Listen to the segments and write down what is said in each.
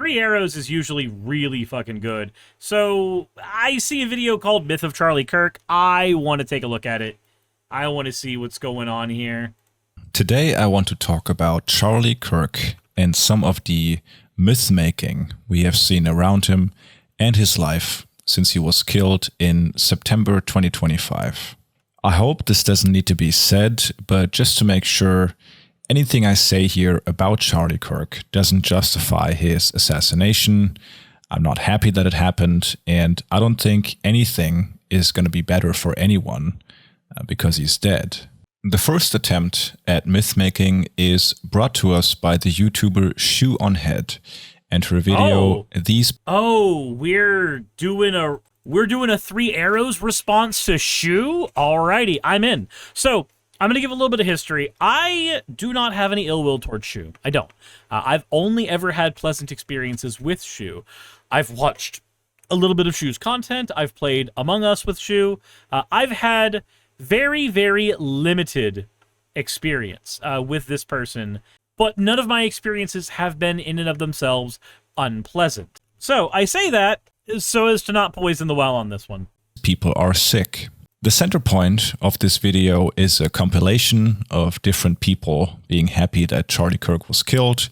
3 arrows is usually really fucking good. So I see a video called Myth of Charlie Kirk. I want to take a look at it. I want to see what's going on here. Today I want to talk about Charlie Kirk and some of the mythmaking we have seen around him and his life since he was killed in September 2025. I hope this doesn't need to be said, but just to make sure, anything I say here about Charlie Kirk doesn't justify his assassination. I'm not happy that it happened, and I don't think anything is going to be better for anyone because he's dead. The first attempt at mythmaking is brought to us by the YouTuber Shoutout, and her video, we're doing a 3 arrows response to Shu? Alrighty, I'm in. So, I'm going to give a little bit of history. I do not have any ill will towards Shu. I don't. I've only ever had pleasant experiences with Shu. I've watched a little bit of Shu's content. I've played Among Us with Shu. I've had very, very limited experience with this person, but none of my experiences have been in and of themselves unpleasant. So I say that so as to not poison the well on this one. People are sick. The center point of this video is a compilation of different people being happy that Charlie Kirk was killed,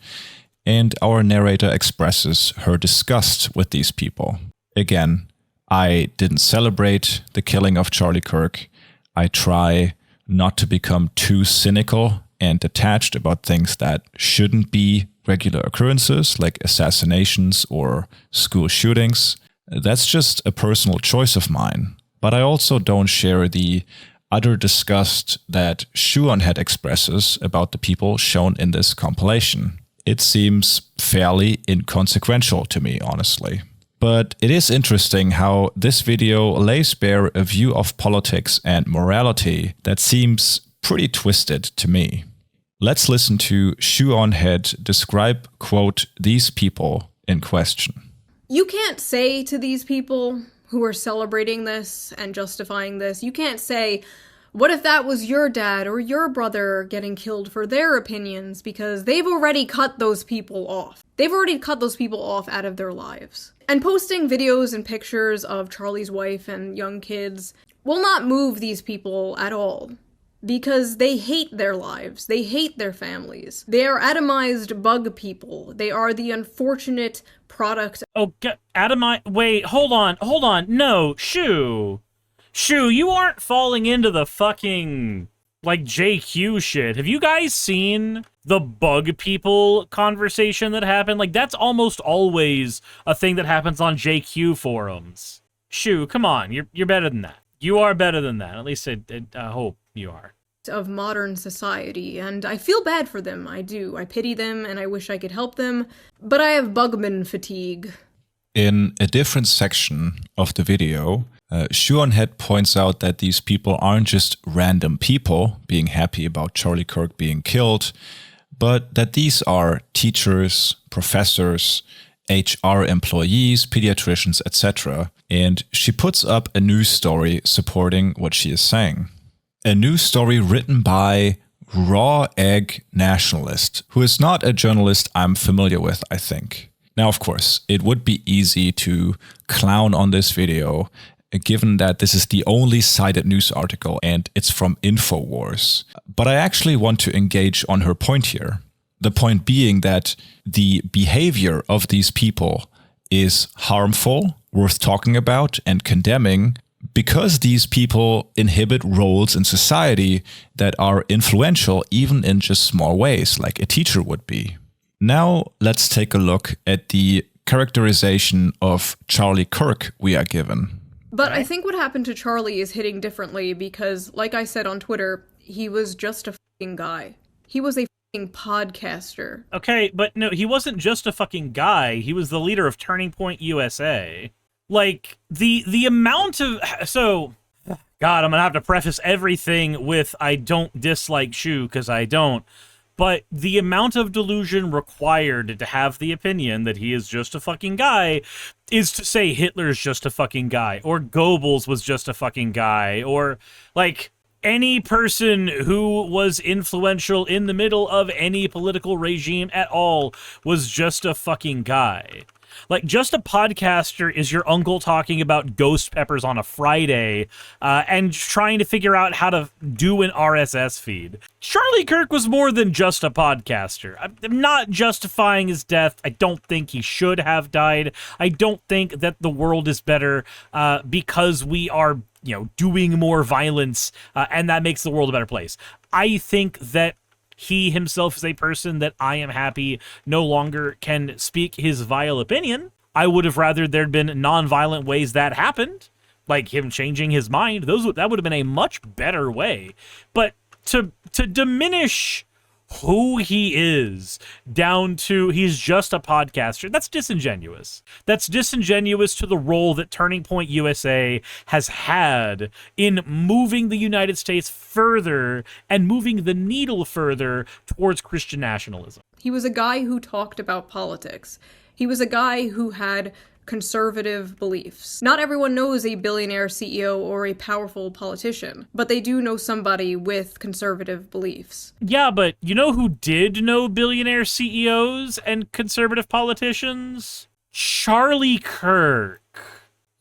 and our narrator expresses her disgust with these people. Again, I didn't celebrate the killing of Charlie Kirk. I try not to become too cynical and detached about things that shouldn't be regular occurrences, like assassinations or school shootings. That's just a personal choice of mine. But I also don't share the utter disgust that Shoutout expresses about the people shown in this compilation. It seems fairly inconsequential to me, honestly. But it is interesting how this video lays bare a view of politics and morality that seems pretty twisted to me. Let's listen to Shoutout describe, quote, these people in question. You can't say to these people who are celebrating this and justifying this, you can't say, what if that was your dad or your brother getting killed for their opinions, because they've already cut those people off. They've already cut those people off out of their lives. And posting videos and pictures of Charlie's wife and young kids will not move these people at all. Because they hate their lives. They hate their families. They are atomized bug people. They are the unfortunate product. Oh, wait, hold on. No, Shu, you aren't falling into the fucking, like, JQ shit. Have you guys seen the bug people conversation that happened? Like, that's almost always a thing that happens on JQ forums. Shu, come on, you're better than that. You are better than that. At least I hope you are. Of modern society, and I feel bad for them. I do. I pity them, and I wish I could help them, but I have bugman fatigue. In a different section of the video, Shoutout points out that these people aren't just random people being happy about Charlie Kirk being killed, but that these are teachers, professors, HR employees, pediatricians, etc. And she puts up a news story supporting what she is saying. A news story written by Raw Egg Nationalist, who is not a journalist I'm familiar with, I think. Now, of course, it would be easy to clown on this video, given that this is the only cited news article and it's from InfoWars. But I actually want to engage on her point here. The point being that the behavior of these people is harmful, worth talking about and condemning, because these people inhibit roles in society that are influential even in just small ways, like a teacher would be. Now let's take a look at the characterization of Charlie Kirk we are given. But I think what happened to Charlie is hitting differently because, like I said on Twitter, he was just a fucking guy. He was a fucking podcaster. Okay, but no, he wasn't just a fucking guy. He was the leader of Turning Point USA. Like, the amount of... So, God, I'm gonna have to preface everything with I don't dislike Shu, because I don't. But the amount of delusion required to have the opinion that he is just a fucking guy is to say Hitler's just a fucking guy, or Goebbels was just a fucking guy, or, like, any person who was influential in the middle of any political regime at all was just a fucking guy. Like, just a podcaster is your uncle talking about ghost peppers on a Friday and trying to figure out how to do an RSS feed. Charlie Kirk was more than just a podcaster. I'm not justifying his death. I don't think he should have died. I don't think that the world is better because we are, doing more violence and that makes the world a better place. I think that he himself is a person that I am happy no longer can speak his vile opinion. I would have rather there'd been non-violent ways that happened, like him changing his mind. That would have been a much better way. But to diminish who he is down to he's just a podcaster, that's disingenuous. That's disingenuous to the role that Turning Point USA has had in moving the United States further and moving the needle further towards Christian nationalism. He was a guy who talked about politics. He was a guy who had conservative beliefs. Not everyone knows a billionaire CEO or a powerful politician, but they do know somebody with conservative beliefs. Yeah, but you know who did know billionaire CEOs and conservative politicians? Charlie Kirk.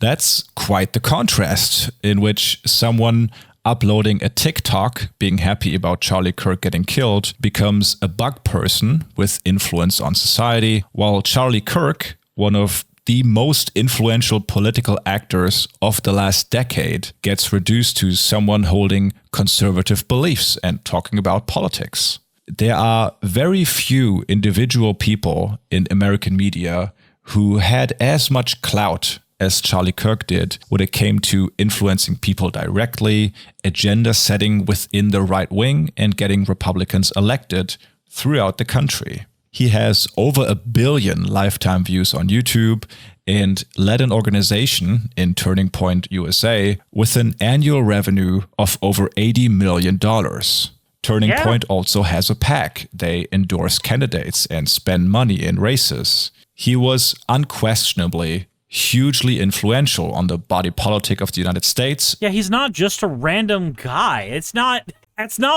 That's quite the contrast, in which someone uploading a TikTok, being happy about Charlie Kirk getting killed, becomes a bug person with influence on society, while Charlie Kirk, one of the most influential political actors of the last decade, gets reduced to someone holding conservative beliefs and talking about politics. There are very few individual people in American media who had as much clout as Charlie Kirk did when it came to influencing people directly, agenda setting within the right wing, and getting Republicans elected throughout the country. He has over 1 billion lifetime views on YouTube and led an organization in Turning Point USA with an annual revenue of over $80 million. Turning Point also has a PAC. They endorse candidates and spend money in races. He was unquestionably hugely influential on the body politic of the United States. Yeah, he's not just a random guy. That's not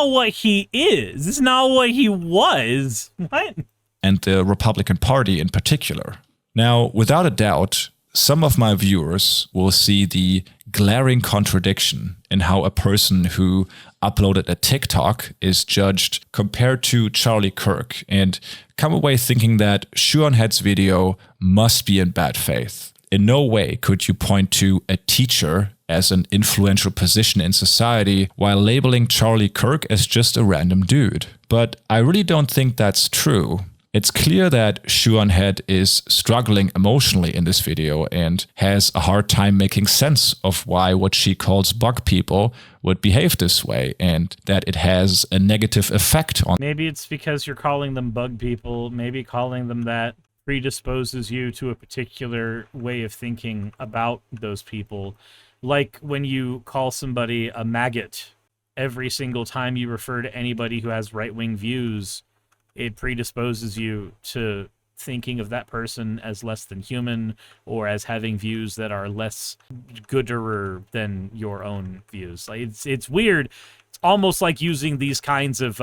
what he is. It's not what he was. What? And the Republican Party in particular. Now, without a doubt, some of my viewers will see the glaring contradiction in how a person who uploaded a TikTok is judged compared to Charlie Kirk and come away thinking that Shoeonhead's video must be in bad faith. In no way could you point to a teacher as an influential position in society while labeling Charlie Kirk as just a random dude. But I really don't think that's true. It's clear that Shoeonhead is struggling emotionally in this video and has a hard time making sense of why what she calls bug people would behave this way, and that it has a negative effect on. Maybe it's because you're calling them bug people. Maybe calling them that predisposes you to a particular way of thinking about those people. Like when you call somebody a maggot every single time you refer to anybody who has right-wing views, it predisposes you to thinking of that person as less than human or as having views that are less gooder than your own views. Like it's weird. It's almost like using these kinds of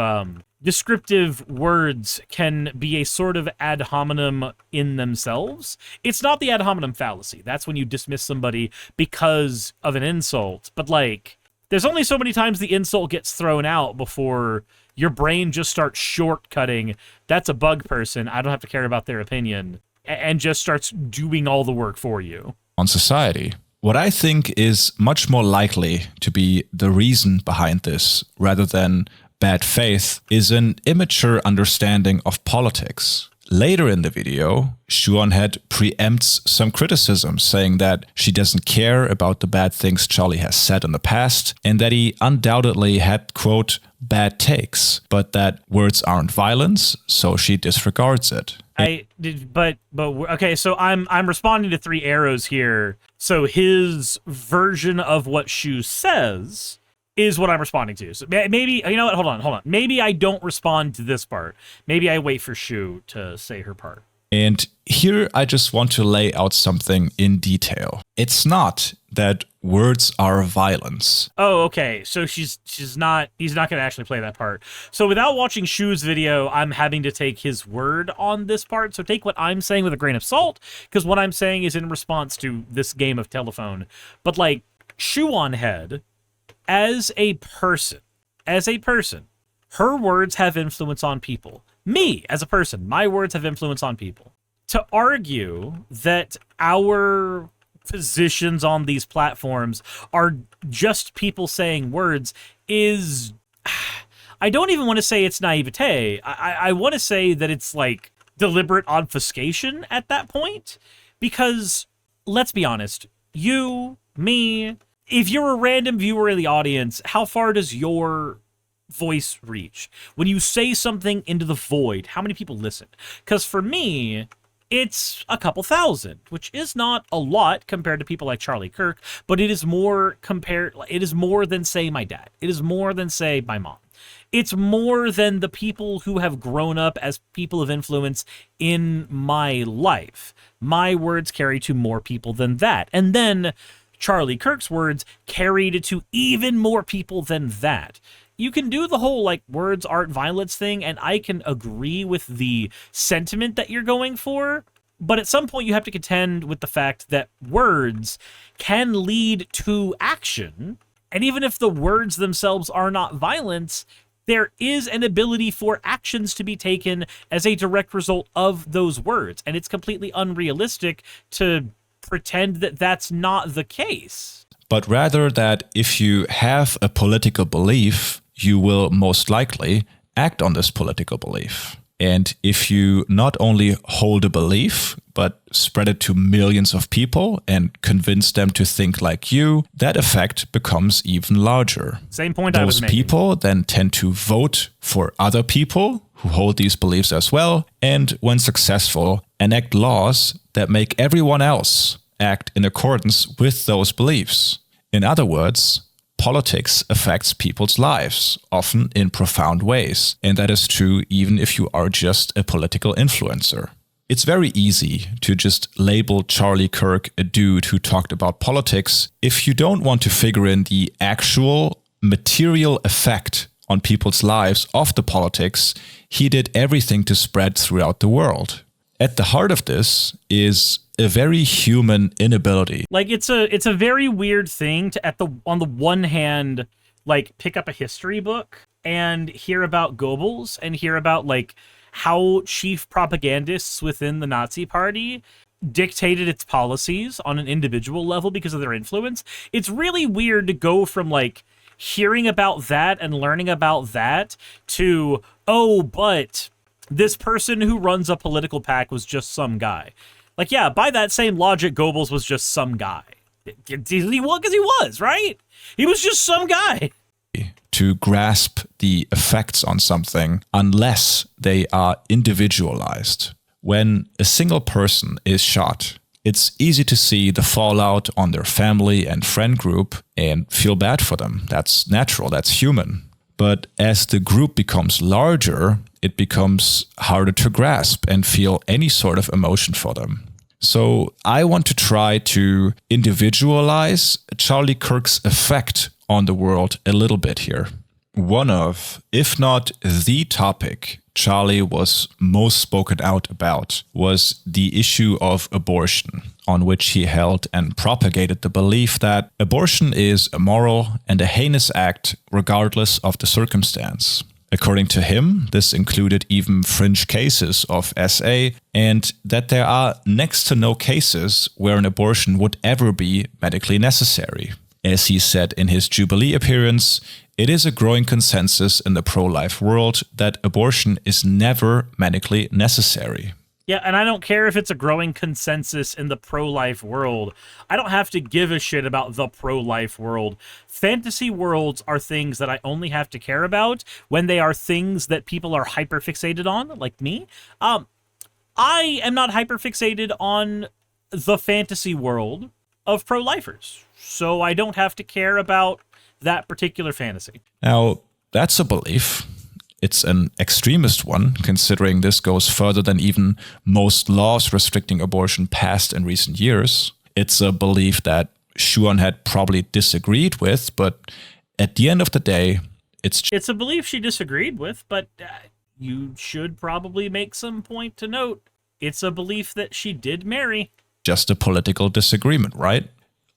descriptive words can be a sort of ad hominem in themselves. It's not the ad hominem fallacy. That's when you dismiss somebody because of an insult. But like, there's only so many times the insult gets thrown out before your brain just starts shortcutting, that's a bug person, I don't have to care about their opinion, and just starts doing all the work for you. On society. What I think is much more likely to be the reason behind this, rather than bad faith, is an immature understanding of politics. Later in the video, Shoeonhead preempts some criticism, saying that she doesn't care about the bad things Charlie has said in the past, and that he undoubtedly had, quote, bad takes, but that words aren't violence, so she disregards it. Okay, so I'm responding to three arrows here. So his version of what Shu says is what I'm responding to. So maybe, you know what, hold on. Maybe I don't respond to this part. Maybe I wait for Shu to say her part. And here I just want to lay out something in detail. It's not that words are violence. Oh, okay. So he's not going to actually play that part. So without watching Shu's video, I'm having to take his word on this part. So take what I'm saying with a grain of salt, because what I'm saying is in response to this game of telephone. But like, Shu on head, as a person, her words have influence on people. Me, as a person, my words have influence on people. To argue that our positions on these platforms are just people saying words is... I don't even want to say it's naivete. I want to say that it's like deliberate obfuscation at that point. Because, let's be honest, you, me, if you're a random viewer in the audience, how far does your voice reach? When you say something into the void, how many people listen? Because for me, it's a couple thousand, which is not a lot compared to people like Charlie Kirk, but it is more than, say, my dad. It is more than, say, my mom. It's more than the people who have grown up as people of influence in my life. My words carry to more people than that. And then Charlie Kirk's words carried to even more people than that. You can do the whole, like, words aren't violence thing, and I can agree with the sentiment that you're going for, but at some point you have to contend with the fact that words can lead to action, and even if the words themselves are not violence, there is an ability for actions to be taken as a direct result of those words, and it's completely unrealistic to pretend that that's not the case. But rather that if you have a political belief, you will most likely act on this political belief. And if you not only hold a belief, but spread it to millions of people and convince them to think like you, that effect becomes even larger. Same point I was making. Those people then tend to vote for other people who hold these beliefs as well, and when successful, enact laws that make everyone else act in accordance with those beliefs. In other words, politics affects people's lives, often in profound ways, and that is true even if you are just a political influencer. It's very easy to just label Charlie Kirk a dude who talked about politics if you don't want to figure in the actual material effect on people's lives of the politics he did everything to spread throughout the world. At the heart of this is a very human inability. Like, it's a very weird thing to, on the one hand, like, pick up a history book and hear about Goebbels and hear about, like, how chief propagandists within the Nazi Party dictated its policies on an individual level because of their influence. It's really weird to go from, like, hearing about that and learning about that to, oh, but this person who runs a political PAC was just some guy. Like, yeah, by that same logic, Goebbels was just some guy. Because he was, right? He was just some guy. To grasp the effects on something unless they are individualized. When a single person is shot, it's easy to see the fallout on their family and friend group and feel bad for them. That's natural, that's human. But as the group becomes larger, it becomes harder to grasp and feel any sort of emotion for them. So I want to try to individualize Charlie Kirk's effect on the world a little bit here. One of, if not the topic Charlie was most spoken out about was the issue of abortion, on which he held and propagated the belief that abortion is immoral and a heinous act regardless of the circumstance. According to him, this included even fringe cases of SA, and that there are next to no cases where an abortion would ever be medically necessary. As he said in his Jubilee appearance, it is a growing consensus in the pro-life world that abortion is never medically necessary. Yeah, and I don't care if it's a growing consensus in the pro-life world. I don't have to give a shit about the pro-life world. Fantasy worlds are things that I only have to care about when they are things that people are hyperfixated on, like me. I am not hyperfixated on the fantasy world of pro-lifers, so I don't have to care about that particular fantasy. Now, that's a belief. It's an extremist one, considering this goes further than even most laws restricting abortion passed in recent years. It's a belief that Shuan had probably disagreed with, but at the end of the day, it's a belief she disagreed with, but you should probably make some point to note. It's a belief that she did marry. Just a political disagreement, right?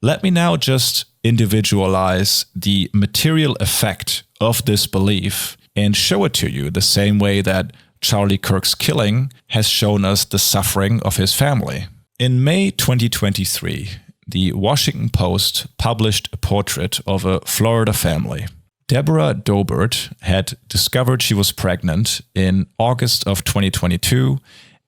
Let me now just individualize the material effect of this belief and show it to you the same way that Charlie Kirk's killing has shown us the suffering of his family. In May 2023, the Washington Post published a portrait of a Florida family. Deborah Dobert had discovered she was pregnant in August of 2022,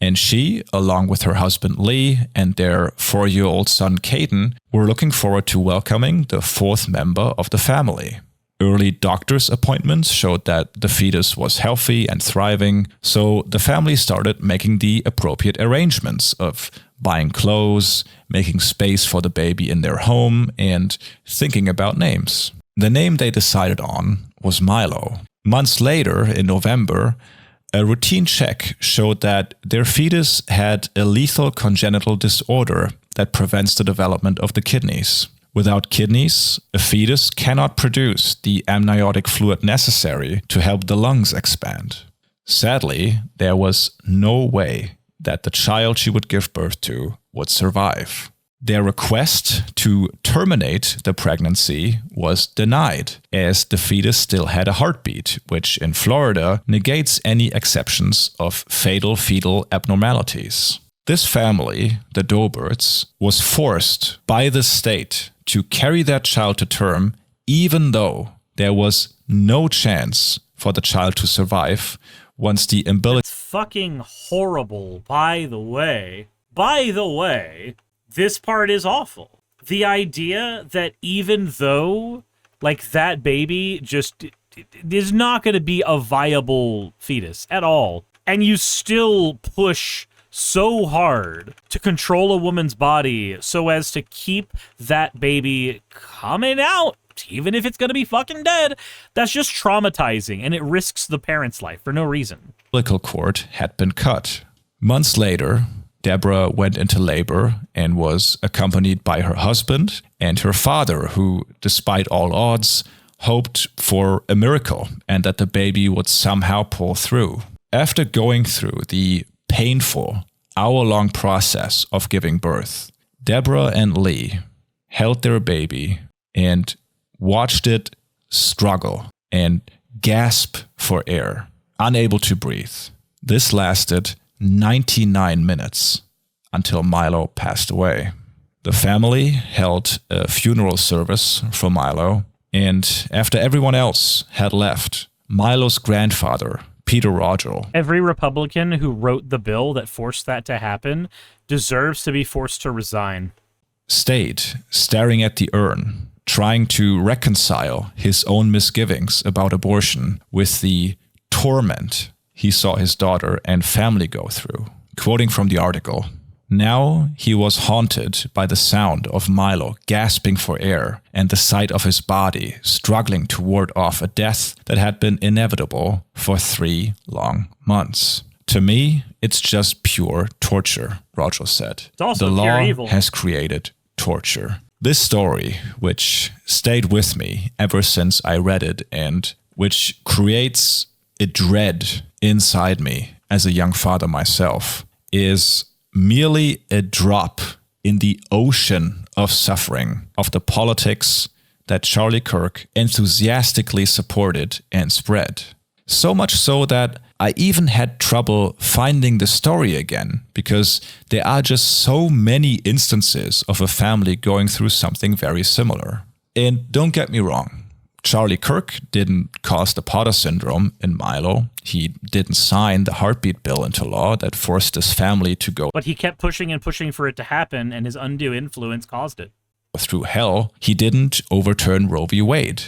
and she, along with her husband Lee and their 4-year-old son Caden, were looking forward to welcoming the 4th member of the family. Early doctor's appointments showed that the fetus was healthy and thriving, so the family started making the appropriate arrangements of buying clothes, making space for the baby in their home, and thinking about names. The name they decided on was Milo. Months later, in November, a routine check showed that their fetus had a lethal congenital disorder that prevents the development of the kidneys. Without kidneys, a fetus cannot produce the amniotic fluid necessary to help the lungs expand. Sadly, there was no way that the child she would give birth to would survive. Their request to terminate the pregnancy was denied, as the fetus still had a heartbeat, which in Florida negates any exceptions of fatal fetal abnormalities. This family, the Doberts, was forced by the state to carry that child to term, even though there was no chance for the child to survive once the umbilical... It's fucking horrible, by the way. By the way, this part is awful. The idea that even though, like, that baby just is not going to be a viable fetus at all, and you still push so hard to control a woman's body so as to keep that baby coming out, even if it's going to be fucking dead, that's just traumatizing, and it risks the parent's life for no reason. Umbilical cord had been cut. Months later, Deborah went into labor and was accompanied by her husband and her father, who, despite all odds, hoped for a miracle and that the baby would somehow pull through. After going through the painful, hour-long process of giving birth, Deborah and Lee held their baby and watched it struggle and gasp for air, unable to breathe. This lasted 99 minutes until Milo passed away. The family held a funeral service for Milo, and after everyone else had left, Milo's grandfather, Peter Rogel. Every Republican who wrote the bill that forced that to happen deserves to be forced to resign. Stayed staring at the urn, trying to reconcile his own misgivings about abortion with the torment he saw his daughter and family go through. Quoting from the article, "Now he was haunted by the sound of Milo gasping for air and the sight of his body struggling to ward off a death that had been inevitable for 3 long months. To me, it's just pure torture," Rogel said. It's also the pure law evil. has created torture. This story, which stayed with me ever since I read it and which creates a dread inside me as a young father myself, is merely a drop in the ocean of suffering of the politics that Charlie Kirk enthusiastically supported and spread. So much so that I even had trouble finding the story again, because there are just so many instances of a family going through something very similar. And don't get me wrong, Charlie Kirk didn't cause the Potter syndrome in Milo. He didn't sign the heartbeat bill into law that forced his family to go But he kept pushing and pushing for it to happen, and his undue influence caused it. through hell. He didn't overturn Roe v. Wade.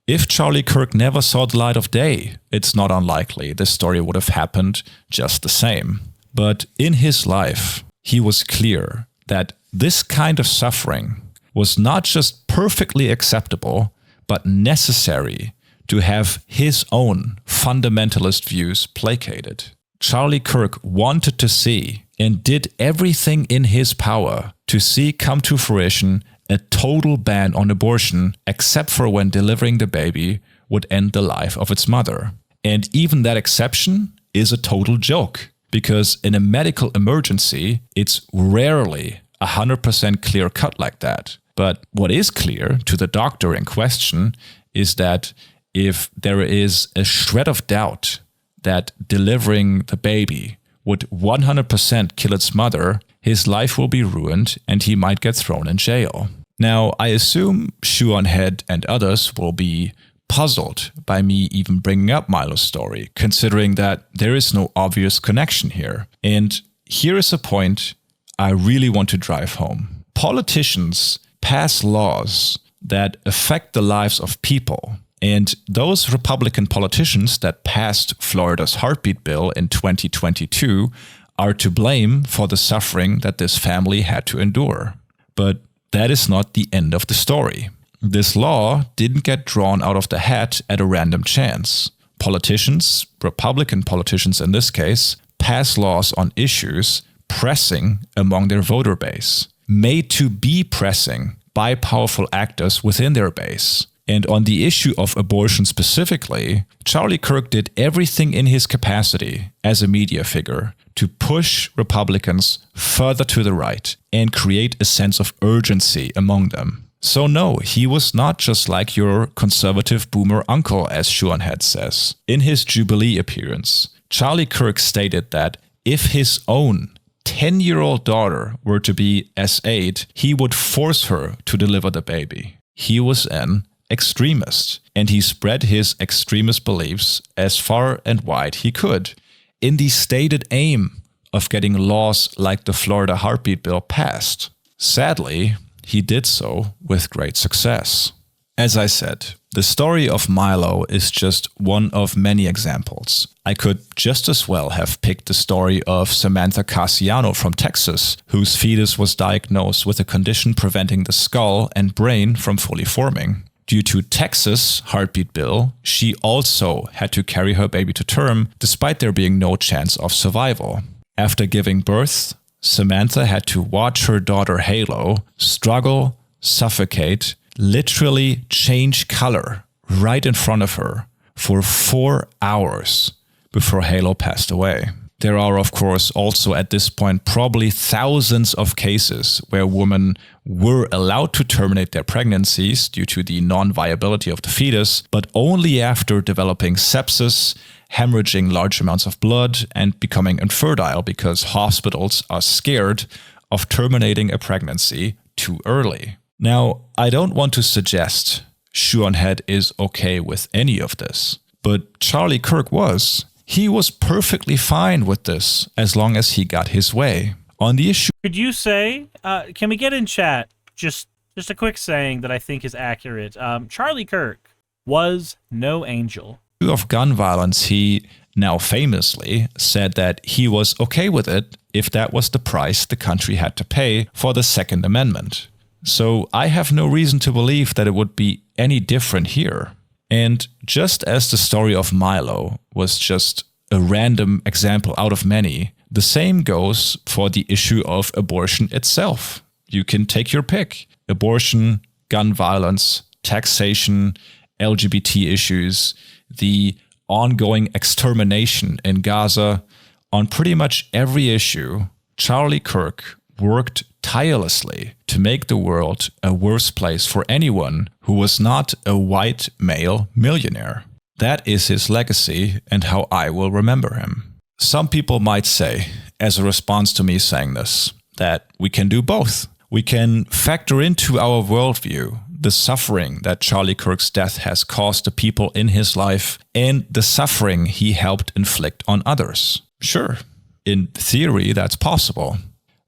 If Charlie Kirk never saw the light of day, it's not unlikely this story would have happened just the same. But in his life, he was clear that this kind of suffering was not just perfectly acceptable, but necessary to have his own fundamentalist views placated. Charlie Kirk wanted to see and did everything in his power to see come to fruition a total ban on abortion, except for when delivering the baby would end the life of its mother. And even that exception is a total joke, because in a medical emergency, it's rarely 100% clear cut like that. But what is clear to the doctor in question is that if there is a shred of doubt that delivering the baby would 100% kill its mother, his life will be ruined and he might get thrown in jail. Now, I assume Shoeonhead and others will be puzzled by me even bringing up Milo's story, considering that there is no obvious connection here. And here is a point I really want to drive home. Politicians pass laws that affect the lives of people. And those Republican politicians that passed Florida's heartbeat bill in 2022 are to blame for the suffering that this family had to endure. But that is not the end of the story. This law didn't get drawn out of the hat at a random chance. Politicians, Republican politicians in this case, pass laws on issues pressing among their voter base, made to be pressing by powerful actors within their base. And on the issue of abortion specifically, Charlie Kirk did everything in his capacity as a media figure to push Republicans further to the right and create a sense of urgency among them. So no, he was not just like your conservative boomer uncle, as Shoeonhead says. In his Jubilee appearance, Charlie Kirk stated that if his own 10-year-old daughter were to be S8, he would force her to deliver the baby. He was an extremist, and he spread his extremist beliefs as far and wide he could, in the stated aim of getting laws like the Florida heartbeat bill passed. Sadly, he did so with great success. As I said, the story of Milo is just one of many examples. I could just as well have picked the story of Samantha Casiano from Texas, whose fetus was diagnosed with a condition preventing the skull and brain from fully forming. Due to Texas' heartbeat bill, she also had to carry her baby to term, despite there being no chance of survival. After giving birth, Samantha had to watch her daughter Halo struggle, suffocate, literally change color right in front of her for 4 hours before Halo passed away. There are, of course, also at this point probably thousands of cases where women were allowed to terminate their pregnancies due to the non-viability of the fetus, but only after developing sepsis, hemorrhaging large amounts of blood, and becoming infertile because hospitals are scared of terminating a pregnancy too early. Now, I don't want to suggest Shoeonhead is okay with any of this, but Charlie Kirk was. He was perfectly fine with this as long as he got his way. On the issue... Could you say, can we get in chat just a quick saying that I think is accurate? Charlie Kirk was no angel. Of gun violence, he now famously said that he was okay with it if that was the price the country had to pay for the Second Amendment. So I have no reason to believe that it would be any different here. And just as the story of Milo was just a random example out of many, the same goes for the issue of abortion itself. You can take your pick. Abortion, gun violence, taxation, LGBT issues, the ongoing extermination in Gaza. On pretty much every issue, Charlie Kirk worked tirelessly to make the world a worse place for anyone who was not a white male millionaire. That is his legacy and how I will remember him. Some people might say, as a response to me saying this, that we can do both. We can factor into our worldview the suffering that Charlie Kirk's death has caused the people in his life and the suffering he helped inflict on others. Sure, in theory that's possible,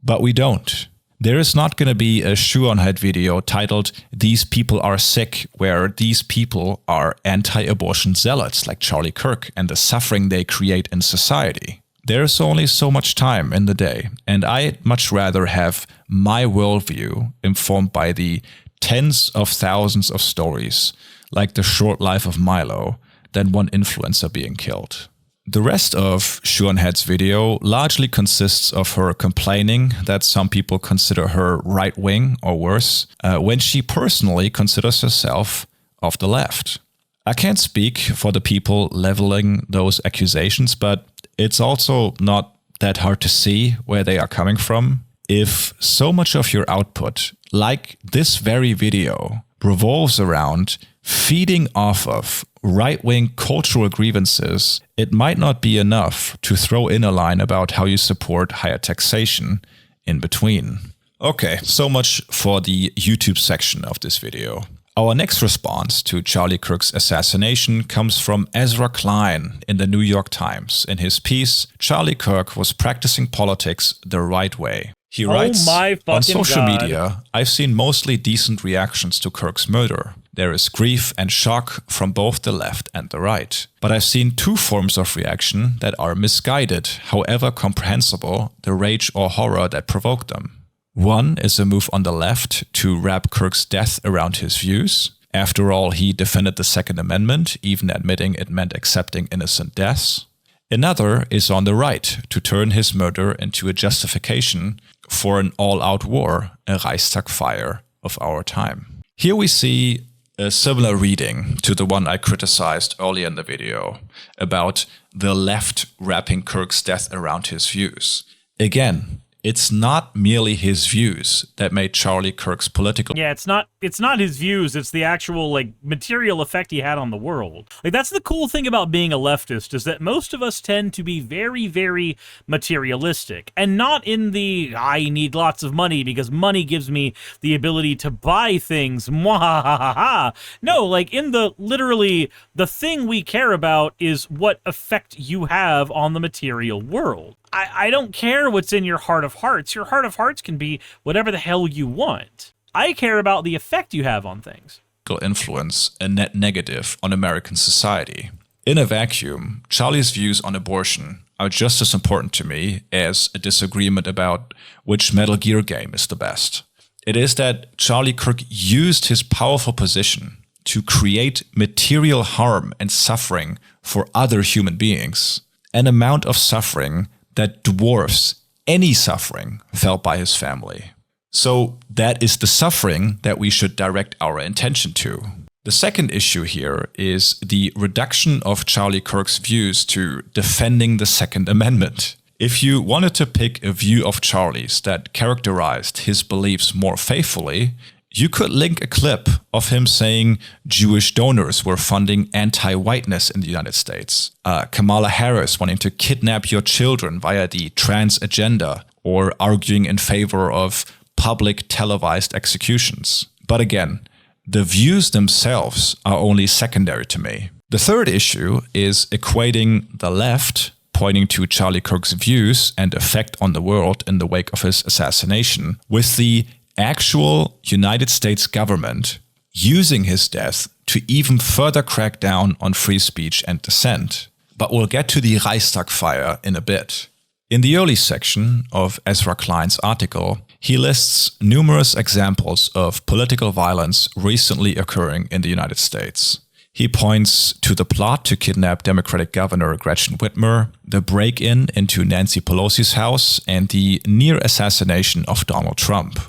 but we don't. There is not going to be a Shoeonhead video titled "These People Are Sick," where these people are anti-abortion zealots like Charlie Kirk and the suffering they create in society. There's only so much time in the day, and I'd much rather have my worldview informed by the tens of thousands of stories like The Short Life of Milo, than one influencer being killed. The rest of Shuanhead's video largely consists of her complaining that some people consider her right-wing or worse, when she personally considers herself of the left. I can't speak for the people leveling those accusations, but it's also not that hard to see where they are coming from. If so much of your output, like this very video, revolves around feeding off of right-wing cultural grievances, it might not be enough to throw in a line about how you support higher taxation in between. Okay, so much for the YouTube section of this video. Our next response to Charlie Kirk's assassination comes from Ezra Klein in the New York Times in his piece, Charlie Kirk was practicing politics the right way. He writes, on social media, I've seen mostly decent reactions to Kirk's murder. There is grief and shock from both the left and the right. But I've seen two forms of reaction that are misguided, however comprehensible the rage or horror that provoked them. One is a move on the left to wrap Kirk's death around his views. After all, he defended the Second Amendment, even admitting it meant accepting innocent deaths. Another is on the right to turn his murder into a justification for an all-out war, a Reichstag fire of our time. Here we see a similar reading to the one I criticized earlier in the video about the left wrapping Kirk's death around his views. Again, it's not merely his views that made Charlie Kirk's political... Yeah, it's not his views, it's the actual, like, material effect he had on the world. Like, that's the cool thing about being a leftist, is that most of us tend to be very, very materialistic. And not in the, I need lots of money because money gives me the ability to buy things, mwahahaha. No, like, in the, literally, the thing we care about is what effect you have on the material world. I don't care what's in your heart of hearts. Your heart of hearts can be whatever the hell you want. I care about the effect you have on things. Influence a net negative on American society. In a vacuum, Charlie's views on abortion are just as important to me as a disagreement about which Metal Gear game is the best. It is that Charlie Kirk used his powerful position to create material harm and suffering for other human beings, an amount of suffering that dwarfs any suffering felt by his family. So that is the suffering that we should direct our attention to. The second issue here is the reduction of Charlie Kirk's views to defending the Second Amendment. If you wanted to pick a view of Charlie's that characterized his beliefs more faithfully, you could link a clip of him saying Jewish donors were funding anti-whiteness in the United States, Kamala Harris wanting to kidnap your children via the trans agenda, or arguing in favor of public televised executions. But again, the views themselves are only secondary to me. The third issue is equating the left, pointing to Charlie Kirk's views and effect on the world in the wake of his assassination, with the actual United States government using his death to even further crack down on free speech and dissent. But we'll get to the Reichstag fire in a bit. In the early section of Ezra Klein's article, he lists numerous examples of political violence recently occurring in the United States. He points to the plot to kidnap Democratic Governor Gretchen Whitmer, the break-in into Nancy Pelosi's house, and the near assassination of Donald Trump.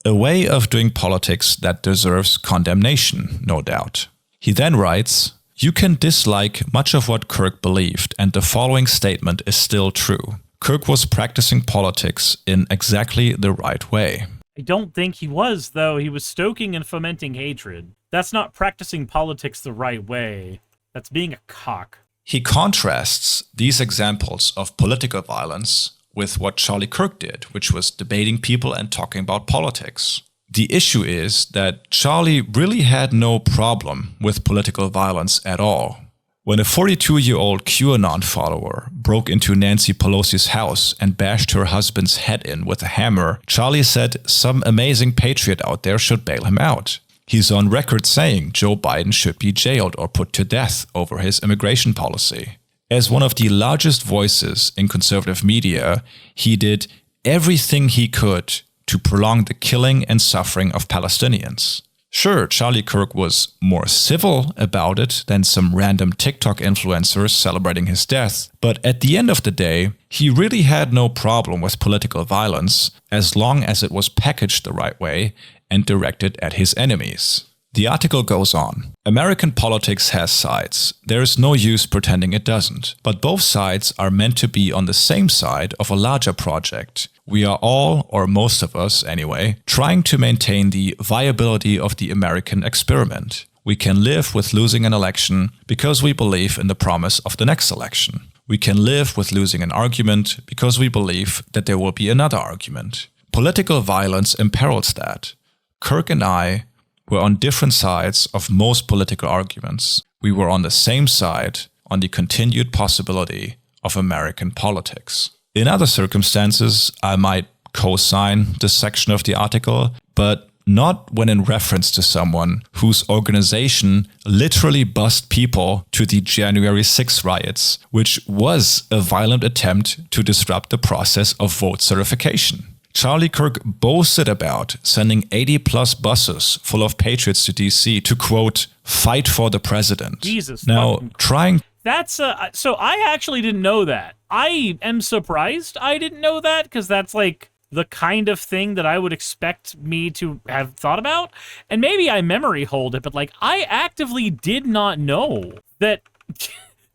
A way of doing politics that deserves condemnation, no doubt. He then writes, "You can dislike much of what Kirk believed, and the following statement is still true. Kirk was practicing politics in exactly the right way." I don't think he was, though. He was stoking and fomenting hatred. That's not practicing politics the right way. That's being a cock. He contrasts these examples of political violence with what Charlie Kirk did, which was debating people and talking about politics. The issue is that Charlie really had no problem with political violence at all. When a 42-year-old QAnon follower broke into Nancy Pelosi's house and bashed her husband's head in with a hammer, Charlie said some amazing patriot out there should bail him out. He's on record saying Joe Biden should be jailed or put to death over his immigration policy. As one of the largest voices in conservative media, he did everything he could to prolong the killing and suffering of Palestinians. Sure, Charlie Kirk was more civil about it than some random TikTok influencers celebrating his death, but at the end of the day, he really had no problem with political violence as long as it was packaged the right way and directed at his enemies. The article goes on. American politics has sides. There is no use pretending it doesn't. But both sides are meant to be on the same side of a larger project. We are all, or most of us anyway, trying to maintain the viability of the American experiment. We can live with losing an election because we believe in the promise of the next election. We can live with losing an argument because we believe that there will be another argument. Political violence imperils that. Kirk and I were on different sides of most political arguments. We were on the same side on the continued possibility of American politics. In other circumstances, I might co-sign this section of the article, but not when in reference to someone whose organization literally bussed people to the January 6 riots, which was a violent attempt to disrupt the process of vote certification. Charlie Kirk boasted about sending 80-plus buses full of patriots to DC to, quote, fight for the president. Jesus. Now, trying... That's, so I actually didn't know that. I am surprised I didn't know that, because that's, like, the kind of thing that I would expect me to have thought about. And maybe I memory hold it, but, like, I actively did not know that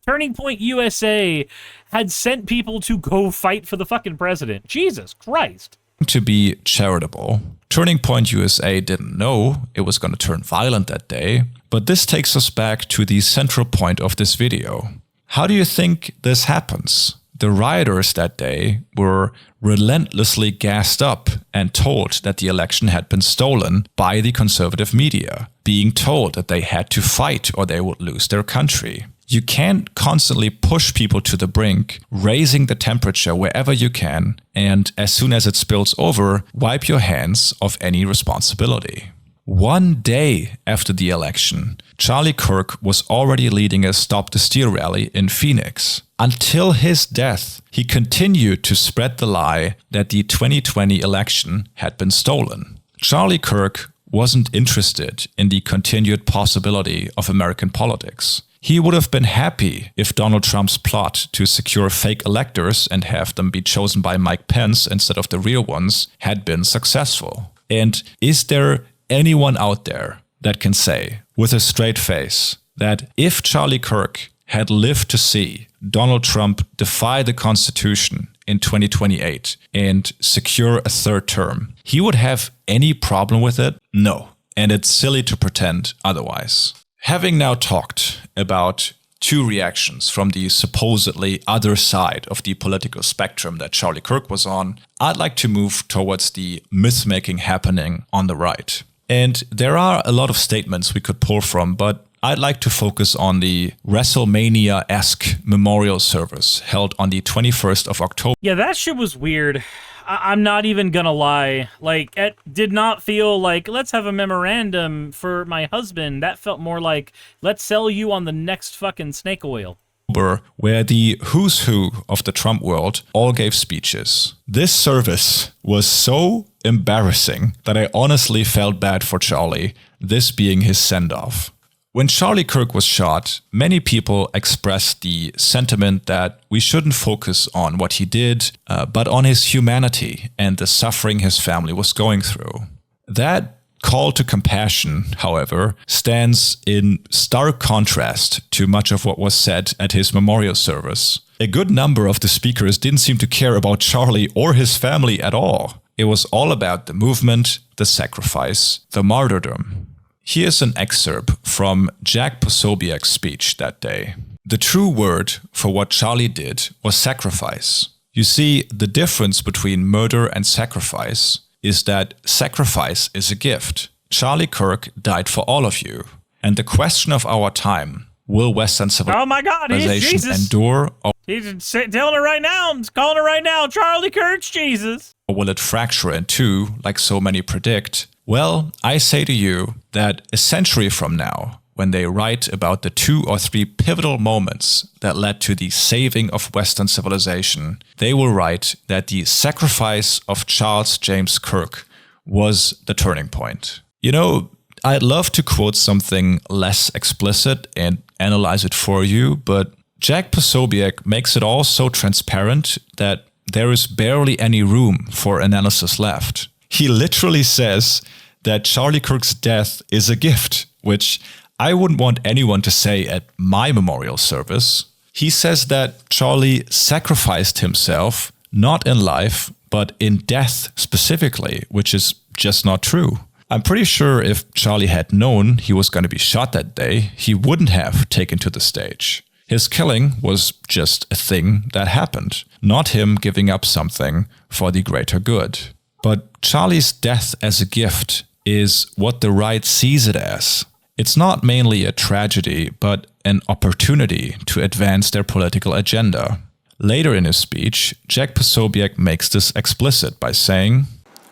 Turning Point USA had sent people to go fight for the fucking president. Jesus Christ. To be charitable. Turning Point USA didn't know it was going to turn violent that day, but this takes us back to the central point of this video. How do you think this happens? The rioters that day were relentlessly gassed up and told that the election had been stolen by the conservative media, being told that they had to fight or they would lose their country. You can't constantly push people to the brink, raising the temperature wherever you can, and as soon as it spills over, wipe your hands of any responsibility. One day after the election, Charlie Kirk was already leading a Stop the Steal rally in Phoenix. Until his death, he continued to spread the lie that the 2020 election had been stolen. Charlie Kirk wasn't interested in the continued possibility of American politics. He would have been happy if Donald Trump's plot to secure fake electors and have them be chosen by Mike Pence instead of the real ones had been successful. And is there anyone out there that can say, with a straight face, that if Charlie Kirk had lived to see Donald Trump defy the Constitution in 2028 and secure a third term, he would have any problem with it? No. And it's silly to pretend otherwise. Having now talked about two reactions from the supposedly other side of the political spectrum that Charlie Kirk was on, I'd like to move towards the myth-making happening on the right. And there are a lot of statements we could pull from, but I'd like to focus on the WrestleMania-esque memorial service held on the 21st of October. Yeah, that shit was weird. I'm not even gonna lie. Like, it did not feel like, let's have a memorandum for my husband. That felt more like, let's sell you on the next fucking snake oil. Where the who's who of the Trump world all gave speeches. This service was so embarrassing that I honestly felt bad for Charlie, this being his send-off. When Charlie Kirk was shot, many people expressed the sentiment that we shouldn't focus on what he did, but on his humanity and the suffering his family was going through. That call to compassion, however, stands in stark contrast to much of what was said at his memorial service. A good number of the speakers didn't seem to care about Charlie or his family at all. It was all about the movement, the sacrifice, the martyrdom. Here's an excerpt from Jack Posobiec's speech that day. The true word for what Charlie did was sacrifice. You see, the difference between murder and sacrifice is that sacrifice is a gift. Charlie Kirk died for all of you. And the question of our time, will Western civilization Oh my God, he's Jesus. endure, or He's telling it right now. I'm calling it right now. Charlie Kirk's Jesus. will it fracture in two, like so many predict? Well, I say to you that a century from now, when they write about the 2 or 3 pivotal moments that led to the saving of Western civilization, they will write that the sacrifice of Charles James Kirk was the turning point. You know, I'd love to quote something less explicit and analyze it for you, but Jack Posobiec makes it all so transparent that there is barely any room for analysis left. He literally says that Charlie Kirk's death is a gift, which I wouldn't want anyone to say at my memorial service. He says that Charlie sacrificed himself, not in life, but in death specifically, which is just not true. I'm pretty sure if Charlie had known he was going to be shot that day, he wouldn't have taken to the stage. His killing was just a thing that happened, not him giving up something for the greater good. But Charlie's death as a gift is what the right sees it as. It's not mainly a tragedy, but an opportunity to advance their political agenda. Later in his speech, Jack Posobiec makes this explicit by saying,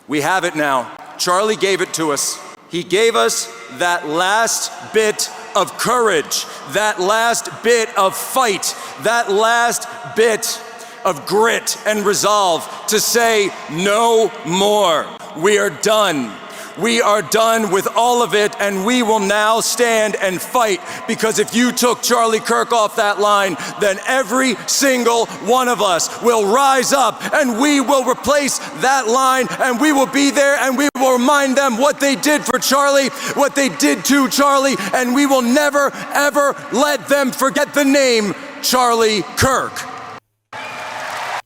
"We have it now. Charlie gave it to us. He gave us that last bit of courage, that last bit of fight, that last bit of grit and resolve to say no more. We are done. We are done with all of it, and we will now stand and fight, because if you took Charlie Kirk off that line, then every single one of us will rise up and we will replace that line, and we will be there and we will remind them what they did for Charlie, what they did to Charlie, and we will never, ever let them forget the name Charlie Kirk."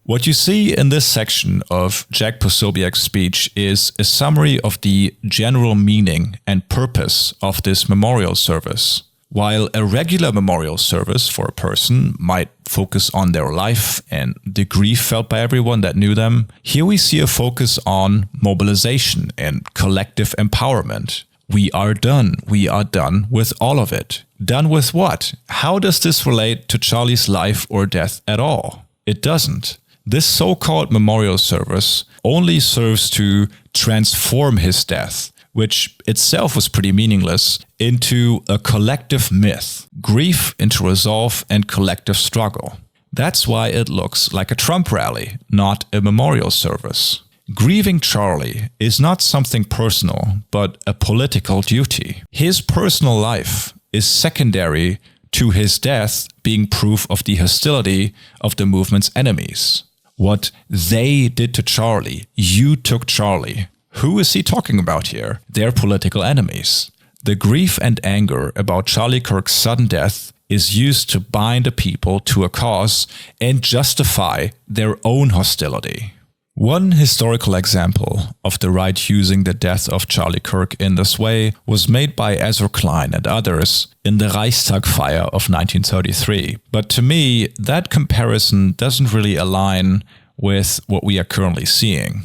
What you see in this section of Jack Posobiec's speech is a summary of the general meaning and purpose of this memorial service. While a regular memorial service for a person might focus on their life and the grief felt by everyone that knew them, here we see a focus on mobilization and collective empowerment. We are done. We are done with all of it. Done with what? How does this relate to Charlie's life or death at all? It doesn't. This so-called memorial service only serves to transform his death, which itself was pretty meaningless, into a collective myth, grief into resolve and collective struggle. That's why it looks like a Trump rally, not a memorial service. Grieving Charlie is not something personal, but a political duty. His personal life is secondary to his death being proof of the hostility of the movement's enemies. What they did to Charlie, you took Charlie. Who is he talking about here? Their political enemies. The grief and anger about Charlie Kirk's sudden death is used to bind a people to a cause and justify their own hostility. One historical example of the right using the death of Charlie Kirk in this way was made by Ezra Klein and others in the Reichstag fire of 1933. But to me, that comparison doesn't really align with what we are currently seeing.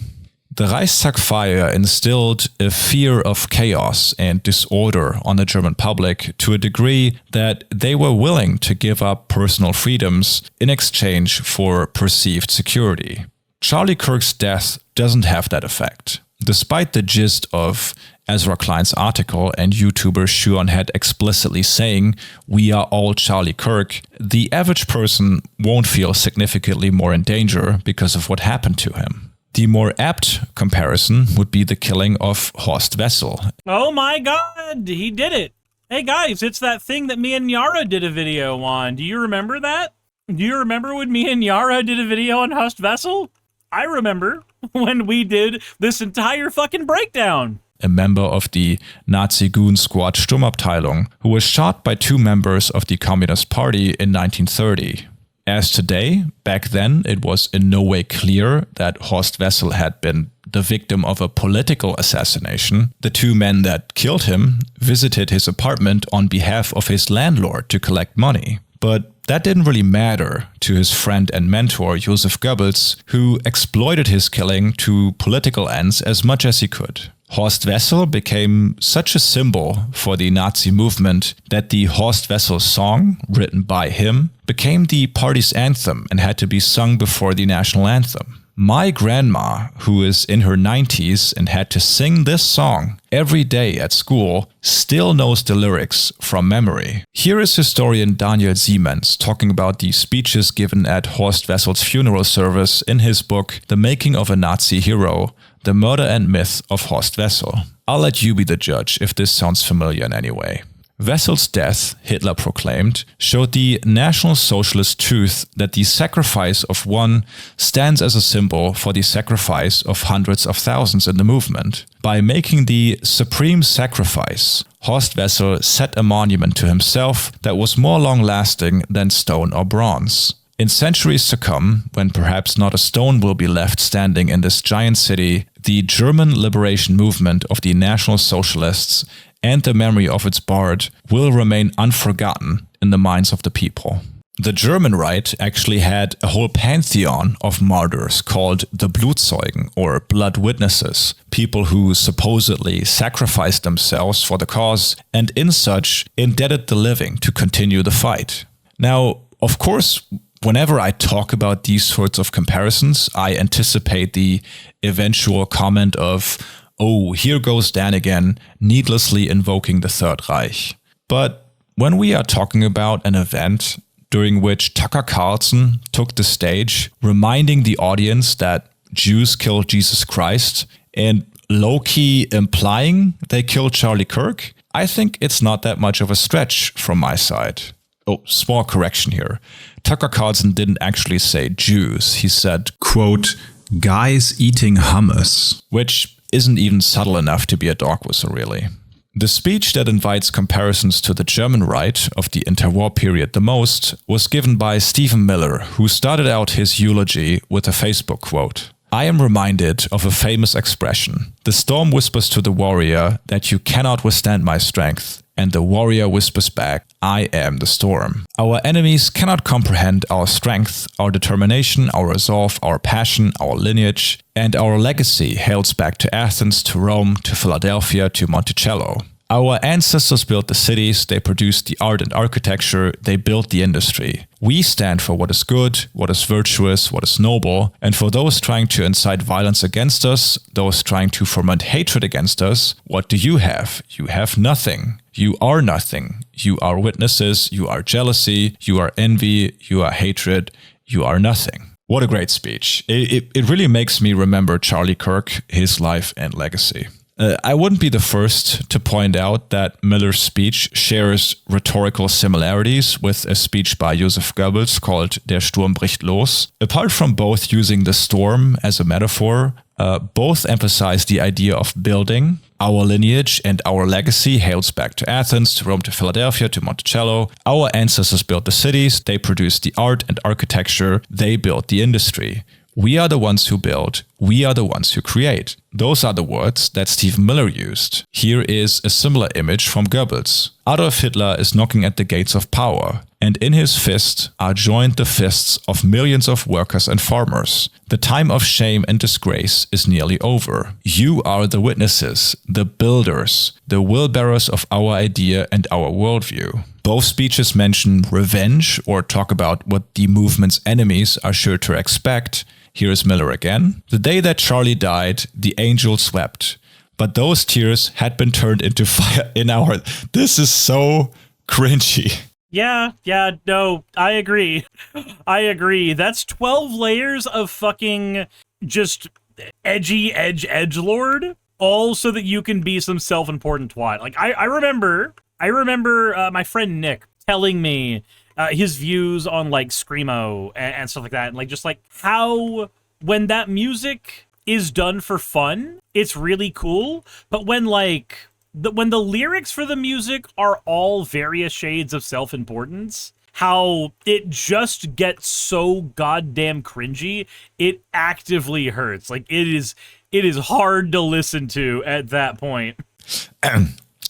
The Reichstag fire instilled a fear of chaos and disorder on the German public to a degree that they were willing to give up personal freedoms in exchange for perceived security. Charlie Kirk's death doesn't have that effect. Despite the gist of Ezra Klein's article and YouTuber Shuonhead explicitly saying, "We are all Charlie Kirk," the average person won't feel significantly more in danger because of what happened to him. The more apt comparison would be the killing of Horst Wessel. Oh my god, he did it. Hey guys, it's that thing that me and Yara did a video on. Do you remember that? Do you remember when me and Yara did a video on Horst Wessel? I remember when we did this entire fucking breakdown. A member of the Nazi Goon Squad Sturmabteilung, who was shot by two members of the Communist Party in 1930. As today, back then it was in no way clear that Horst Wessel had been the victim of a political assassination. The two men that killed him visited his apartment on behalf of his landlord to collect money. But that didn't really matter to his friend and mentor, Joseph Goebbels, who exploited his killing to political ends as much as he could. Horst Wessel became such a symbol for the Nazi movement that the Horst Wessel song, written by him, became the party's anthem and had to be sung before the national anthem. My grandma, who is in her 90s and had to sing this song every day at school, still knows the lyrics from memory. Here is historian Daniel Siemens talking about the speeches given at Horst Wessel's funeral service in his book The Making of a Nazi Hero, The Murder and Myth of Horst Wessel. I'll let you be the judge if this sounds familiar in any way. Wessel's death, Hitler proclaimed, showed the National Socialist truth that the sacrifice of one stands as a symbol for the sacrifice of hundreds of thousands in the movement. By making the supreme sacrifice, Horst Wessel set a monument to himself that was more long-lasting than stone or bronze. In centuries to come, when perhaps not a stone will be left standing in this giant city, the German liberation movement of the National Socialists and the memory of its bard will remain unforgotten in the minds of the people. The German right actually had a whole pantheon of martyrs called the Blutzeugen, or blood witnesses, people who supposedly sacrificed themselves for the cause and in such indebted the living to continue the fight. Now, of course, whenever I talk about these sorts of comparisons, I anticipate the eventual comment of, oh, here goes Dan again, needlessly invoking the Third Reich. But when we are talking about an event during which Tucker Carlson took the stage, reminding the audience that Jews killed Jesus Christ and low-key implying they killed Charlie Kirk, I think it's not that much of a stretch from my side. Oh, small correction here. Tucker Carlson didn't actually say Jews. He said, quote, guys eating hummus, which isn't even subtle enough to be a dog whistle, really. The speech that invites comparisons to the German right of the interwar period the most was given by Stephen Miller, who started out his eulogy with a Facebook quote. I am reminded of a famous expression. The storm whispers to the warrior that you cannot withstand my strength, and the warrior whispers back, I am the storm. Our enemies cannot comprehend our strength, our determination, our resolve, our passion, our lineage, and our legacy hails back to Athens, to Rome, to Philadelphia, to Monticello. Our ancestors built the cities, they produced the art and architecture, they built the industry. We stand for what is good, what is virtuous, what is noble, and for those trying to incite violence against us, those trying to foment hatred against us, what do you have? You have nothing. You are nothing. You are witnesses, you are jealousy, you are envy, you are hatred, you are nothing. What a great speech. It really makes me remember Charlie Kirk, his life and legacy. I wouldn't be the first to point out that Miller's speech shares rhetorical similarities with a speech by Joseph Goebbels called Der Sturm bricht los. Apart from both using the storm as a metaphor, both emphasize the idea of building. Our lineage and our legacy hails back to Athens, to Rome, to Philadelphia, to Monticello. Our ancestors built the cities, they produced the art and architecture, they built the industry. We are the ones who build, we are the ones who create. Those are the words that Stephen Miller used. Here is a similar image from Goebbels. Adolf Hitler is knocking at the gates of power, and in his fist are joined the fists of millions of workers and farmers. The time of shame and disgrace is nearly over. You are the witnesses, the builders, the will-bearers of our idea and our worldview. Both speeches mention revenge or talk about what the movement's enemies are sure to expect. Here is Miller again. The day that Charlie died, the angels wept, but those tears had been turned into fire in our... This is so cringy. Yeah, no, I agree. I agree. That's 12 layers of fucking just edgy edgelord, all so that you can be some self-important twat. Like, I remember my friend Nick telling me his views on like Screamo and stuff like that, and like just like how when that music is done for fun, it's really cool, but when like when the lyrics for the music are all various shades of self-importance, how it just gets so goddamn cringy, it actively hurts. Like it is hard to listen to at that point.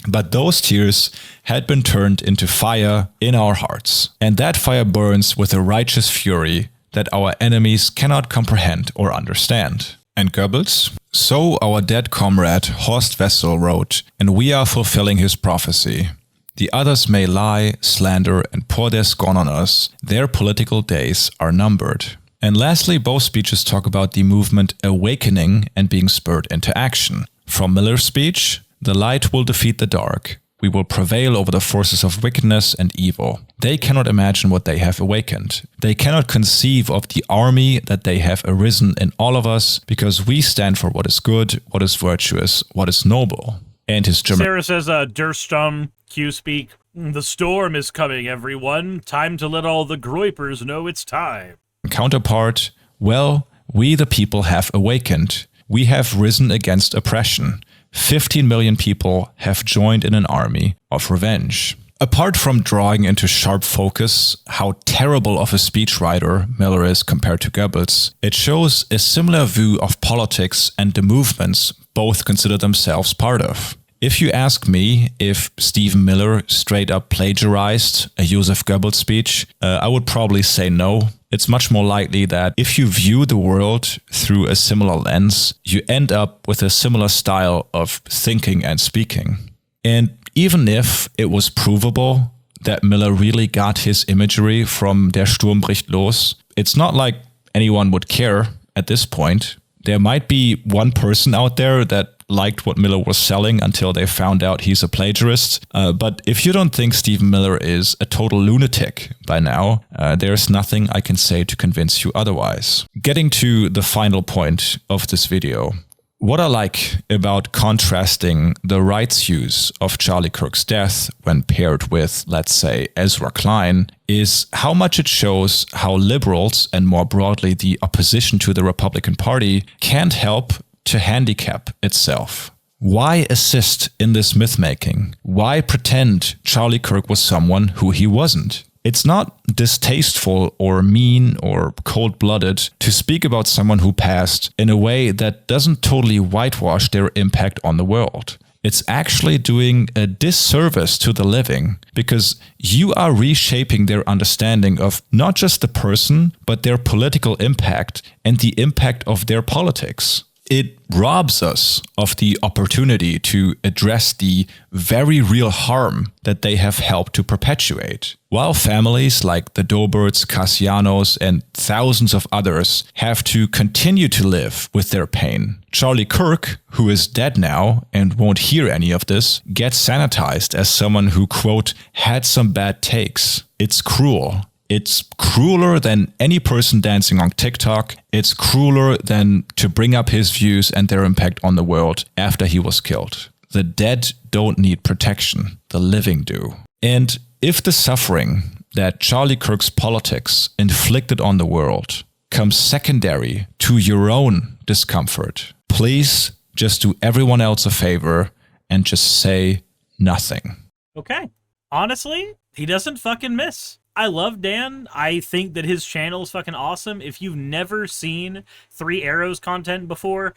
But those tears had been turned into fire in our hearts, and that fire burns with a righteous fury that our enemies cannot comprehend or understand. And Goebbels? So our dead comrade Horst Wessel wrote, and we are fulfilling his prophecy. The others may lie, slander, and pour their scorn on us. Their political days are numbered. And lastly, both speeches talk about the movement awakening and being spurred into action. From Miller's speech, the light will defeat the dark. We will prevail over the forces of wickedness and evil. They cannot imagine what they have awakened. They cannot conceive of the army that they have arisen in all of us, because we stand for what is good, what is virtuous, what is noble. and his German Sarah says, Der Sturm, Q-speak. The storm is coming, everyone. Time to let all the Groypers know it's time. counterpart, well, we the people have awakened. We have risen against oppression. 15 million people have joined in an army of revenge. Apart from drawing into sharp focus how terrible of a speechwriter Miller is compared to Goebbels, it shows a similar view of politics and the movements both consider themselves part of. If you ask me if Stephen Miller straight up plagiarized a Joseph Goebbels speech, I would probably say no. It's much more likely that if you view the world through a similar lens, you end up with a similar style of thinking and speaking. And even if it was provable that Miller really got his imagery from Der Sturm bricht los, it's not like anyone would care at this point. There might be one person out there that liked what Miller was selling until they found out he's a plagiarist. But if you don't think Stephen Miller is a total lunatic by now, there's nothing I can say to convince you otherwise. Getting to the final point of this video. What I like about contrasting the right's use of Charlie Kirk's death when paired with, let's say, Ezra Klein, is how much it shows how liberals, and more broadly the opposition to the Republican Party, can't help to handicap itself. Why assist in this myth-making? Why pretend Charlie Kirk was someone who he wasn't? It's not distasteful or mean or cold-blooded to speak about someone who passed in a way that doesn't totally whitewash their impact on the world. It's actually doing a disservice to the living because you are reshaping their understanding of not just the person, but their political impact and the impact of their politics. It robs us of the opportunity to address the very real harm that they have helped to perpetuate. While families like the Doberts, Cassianos, and thousands of others have to continue to live with their pain, Charlie Kirk, who is dead now and won't hear any of this, gets sanitized as someone who, quote, had some bad takes. It's cruel. It's crueler than any person dancing on TikTok. It's crueler than to bring up his views and their impact on the world after he was killed. The dead don't need protection. The living do. And if the suffering that Charlie Kirk's politics inflicted on the world comes secondary to your own discomfort, please just do everyone else a favor and just say nothing. Okay. Honestly, he doesn't fucking miss. I love Dan. I think that his channel is fucking awesome. If you've never seen Three Arrows content before,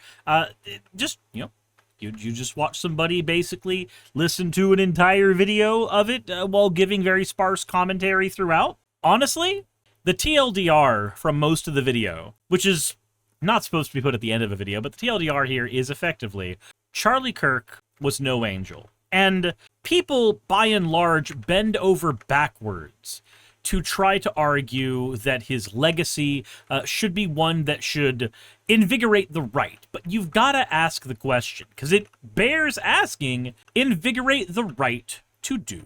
just, you just watch somebody basically listen to an entire video of it while giving very sparse commentary throughout. Honestly, the TLDR from most of the video, which is not supposed to be put at the end of a video, but the TLDR here is effectively, Charlie Kirk was no angel. And people, by and large, bend over backwards to try to argue that his legacy should be one that should invigorate the right. But you've got to ask the question, because it bears asking, invigorate the right to do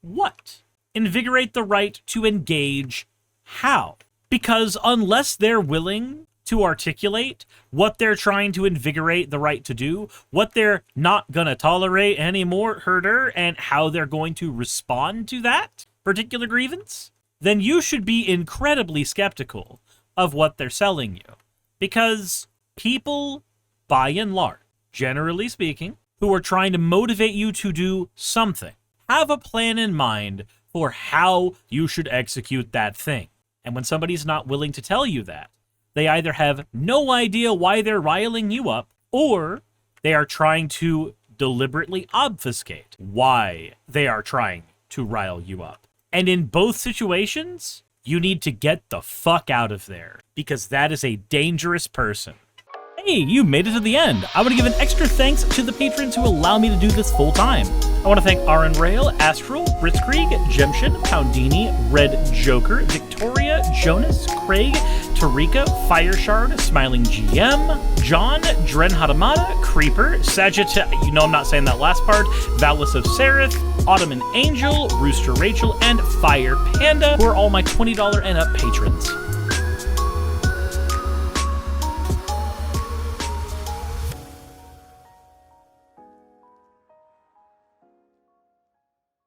what? Invigorate the right to engage how? Because unless they're willing to articulate what they're trying to invigorate the right to do, what they're not going to tolerate anymore, herder, and how they're going to respond to that particular grievance, then you should be incredibly skeptical of what they're selling you. Because people, by and large, generally speaking, who are trying to motivate you to do something, have a plan in mind for how you should execute that thing. And when somebody's not willing to tell you that, they either have no idea why they're riling you up, or they are trying to deliberately obfuscate why they are trying to rile you up. And in both situations, you need to get the fuck out of there, because that is a dangerous person. Hey, you made it to the end. I want to give an extra thanks to the patrons who allow me to do this full time. I want to thank Aaron Rail, Astral, Blitzkrieg, Jemshin, Poundini, Red Joker, Victoria, Jonas, Craig, Tarika, Fireshard, Smiling GM, John, Dren Hadamada, Creeper, Sagitta, you know I'm not saying that last part, Valis of Seraph, Ottoman Angel, Rooster Rachel, and Fire Panda, who are all my $20 and up patrons.